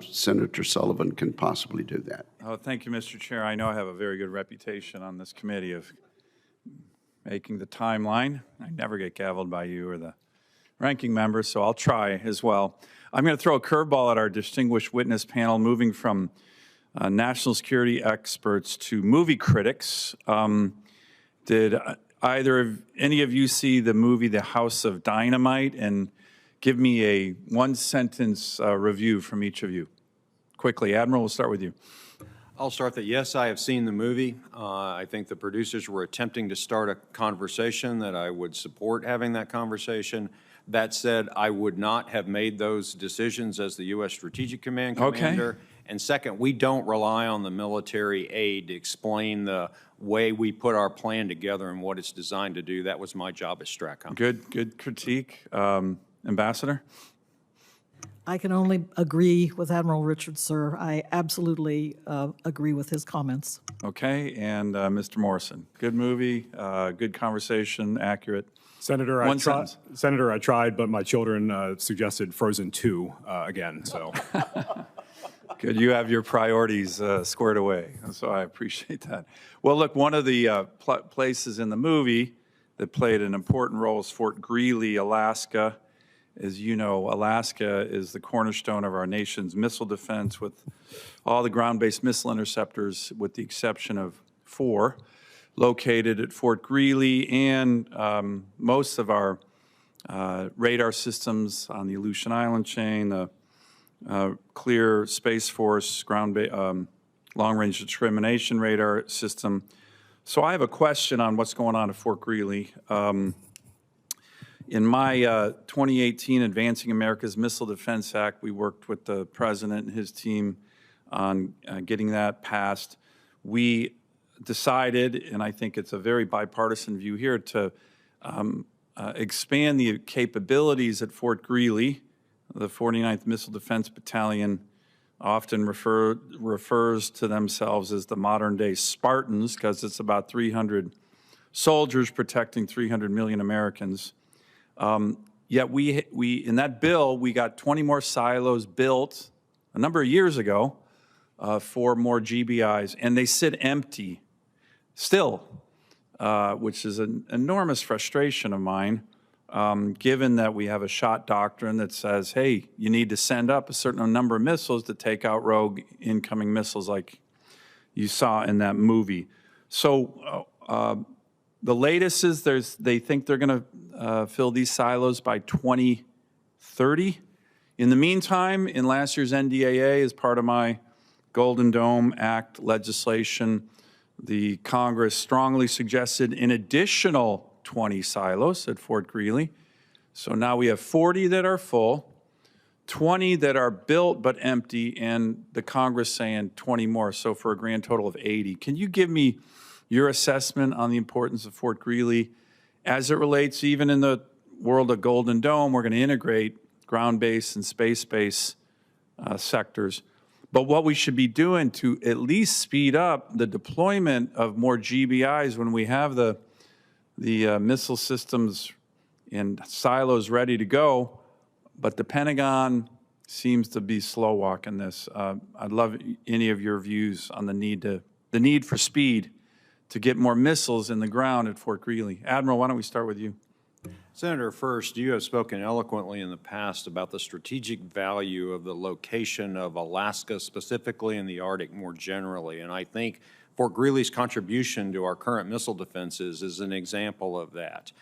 Senator Sullivan can possibly do that. Oh, thank you, Mr. Chair. I know I have a very good reputation on this committee of making the timeline. I never get gavelled by you or the ranking member, so I'll try as well. I'm going to throw a curveball at our distinguished witness panel, moving from national security experts to movie critics. Did any of you see the movie The House of Dynamite? And give me a one-sentence review from each of you. Quickly, Admiral, we'll start with you. I'll start that, yes, I have seen the movie. I think the producers were attempting to start a conversation that I would support having that conversation. That said, I would not have made those decisions as the U.S. Strategic Command Commander. Okay. And second, we don't rely on the military aid to explain the way we put our plan together and what it's designed to do. That was my job as STRATCOM. Good critique. Ambassador? I can only agree with Admiral Richards, sir. I absolutely agree with his comments. Okay, and Mr. Morrison. Good movie, good conversation, accurate. Senator, I tried, but my children suggested Frozen 2 again, so. Good, you have your priorities squared away, so I appreciate that. Well, look, one of the places in the movie that played an important role is Fort Greely, Alaska. As you know, Alaska is the cornerstone of our nation's missile defense, with all the ground-based missile interceptors, with the exception of 4, located at Fort Greely, and most of our radar systems on the Aleutian Island chain, the Clear Space Force long-range discrimination radar system. So I have a question on what's going on at Fort Greely. In my 2018 Advancing America's Missile Defense Act, we worked with the President and his team on getting that passed. We decided, and I think it's a very bipartisan view here, to expand the capabilities at Fort Greely. The 49th Missile Defense Battalion often refers to themselves as the modern-day Spartans, because it's about 300 soldiers protecting 300 million Americans. Yet we in that bill, we got 20 more silos built a number of years ago for more GBIs, and they sit empty still, which is an enormous frustration of mine, given that we have a shot doctrine that says, hey, you need to send up a certain number of missiles to take out rogue incoming missiles like you saw in that movie. So the latest is they think they're going to fill these silos by 2030. In the meantime, in last year's NDAA, as part of my Golden Dome Act legislation, the Congress strongly suggested an additional 20 silos at Fort Greely. So now we have 40 that are full, 20 that are built but empty, and the Congress saying 20 more, so for a grand total of 80. Can you give me your assessment on the importance of Fort Greely as it relates, even in the world of Golden Dome? We're going to integrate ground-based and space-based sectors. But what we should be doing to at least speed up the deployment of more GBIs when we have the missile systems and silos ready to go, but the Pentagon seems to be slow walking this. I'd love any of your views on the need for speed to get more missiles in the ground at Fort Greely. Admiral, why don't we start with you? Senator, first, you have spoken eloquently in the past about the strategic value of the location of Alaska, specifically in the Arctic more generally, and I think Fort Greely's contribution to our current missile defenses is an example of that.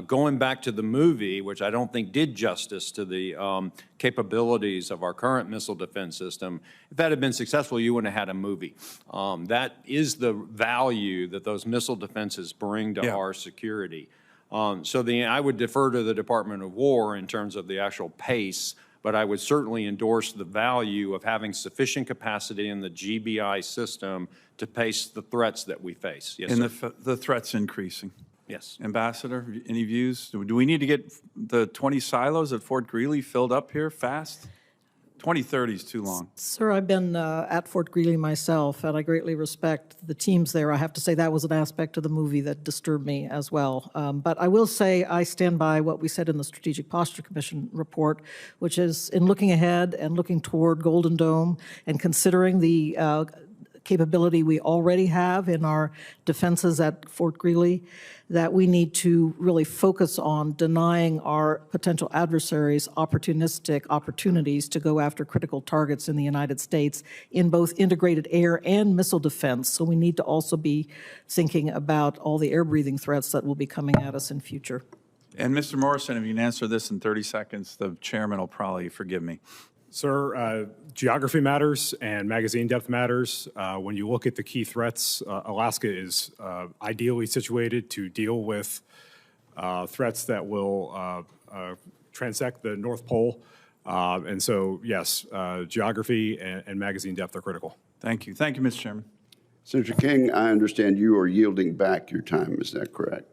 Going back to the movie, which I don't think did justice to the capabilities of our current missile defense system, if that had been successful, you wouldn't have had a movie. That is the value that those missile defenses bring to our security. I would defer to the Department of War in terms of the actual pace, but I would certainly endorse the value of having sufficient capacity in the GBI system to pace the threats that we face. Yes, and sir. the threats increasing. Yes. Ambassador, any views? Do we need to get the 20 silos at Fort Greely filled up here fast? 2030 is too long. Sir, I've been at Fort Greely myself, and I greatly respect the teams there. I have to say that was an aspect of the movie that disturbed me as well. But I will say I stand by what we said in the Strategic Posture Commission report, which is in looking ahead and looking toward Golden Dome and considering the capability we already have in our defenses at Fort Greely, that we need to really focus on denying our potential adversaries opportunistic opportunities to go after critical targets in the United States in both integrated air and missile defense. So we need to also be thinking about all the air-breathing threats that will be coming at us in future. And Mr. Morrison, if you can answer this in 30 seconds, the chairman will probably forgive me. Sir, geography matters and magazine depth matters. When you look at the key threats, Alaska is ideally situated to deal with threats that will transect the North Pole. And so, yes, geography and magazine depth are critical. Thank you. Thank you, Mr. Chairman. Senator King, I understand you are yielding back your time. Is that correct?